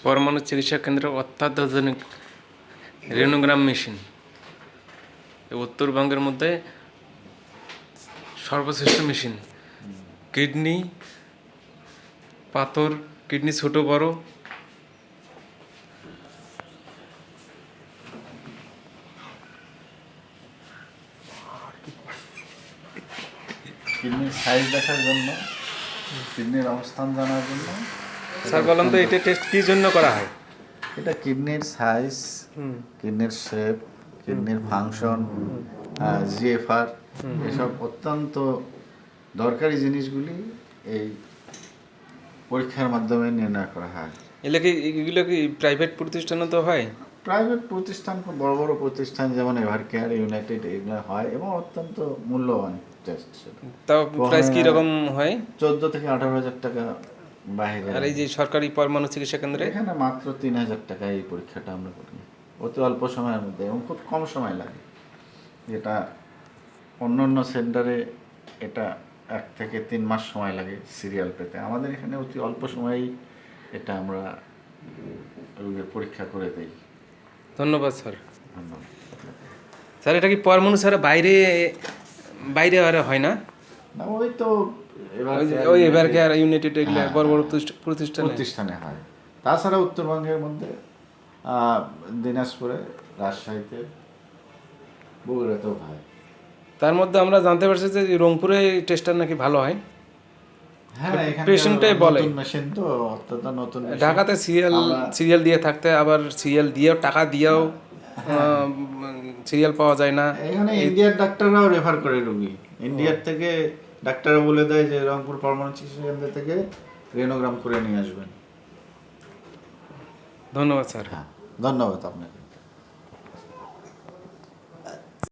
পরমাণু চিকিৎসা কেন্দ্র অত্যাধুনিক রেনোগ্রাম মেশিন উত্তরবঙ্গের মধ্যে সর্বশ্রেষ্ঠ মেশিন। কিডনি পাথর, কিডনি ছোট বড়, কিডনির সাইজ দেখার জন্য, কিডনির অবস্থান জানার জন্য। স্যার বলেন তো এটা টেস্ট কী জন্য করা হয়? এটা কিডনির সাইজ, কিডনির শেপ, কিডনির ফাংশন, জিএফআর, এসব অত্যন্ত দরকারি জিনিসগুলি এই পরীক্ষার মাধ্যমে নির্ণয় করা হয়। এগুলো কি প্রাইভেট প্রতিষ্ঠানে তো হয়? প্রাইভেট প্রতিষ্ঠান, খুব বড় বড় প্রতিষ্ঠান যেমন এভার কেয়ার, ইউনাইটেড, এগুলো হয় এবং অত্যন্ত মূল্যবান টেস্ট। তাও প্রাইস কী রকম হয়? 14 থেকে 18,000 টাকা বাইরে। আর এই যে সরকারি পরমাণু চিকিৎসা কেন্দ্রে এখানে মাত্র 3,000 টাকায় এই পরীক্ষাটা আমরা করি, অতি অল্প সময়ের মধ্যে এবং খুব কম সময় লাগে। যেটা অন্য অন্য সেন্টারে এটা 1 থেকে 3 মাস সময় লাগে সিরিয়াল পেতে, আমাদের এখানে অতি অল্প সময়েই এটা আমরা রোগের পরীক্ষা করে দিই। ধন্যবাদ স্যার। ধন্যবাদ স্যার এটা কি পরমাণু ছাড়া বাইরে বাইরে আর হয় না? না, ওই তো ওই এভার কেয়ার, ইউনাইটেড, এগুলো হ্যাঁ, বড় বড় প্রতিষ্ঠানে হয়। তাছাড়া উত্তরবঙ্গের মধ্যে দিনাজপুরে, রাজশাহীতে, বগুড়াতেও হয়। তার মধ্যে আমরা জানতে পারছি যে রংপুরে টেস্টটা নাকি ভালো হয়। হ্যাঁ, পেশেন্টটাই বলে নতুন মেশিন তো, অত্যন্ত নতুন মেশিন। ঢাকাতে সিরিয়াল দিয়ে থাকতে, আবার সিরিয়াল দিয়েও টাকা দিয়েও সিরিয়াল পাওয়া যায় না। এখানে ইন্ডিয়ার ডাক্তাররাও রেফার করে রোগী, ইন্ডিয়ার থেকে ডাক্তাররা বলে দেয় যে রংপুর পরমাণু চিকিৎসা কেন্দ্র থেকে রেনোগ্রাম করে নিয়ে আসবেন। ধন্যবাদ স্যার। হ্যাঁ, ধন্যবাদ আপনাকে।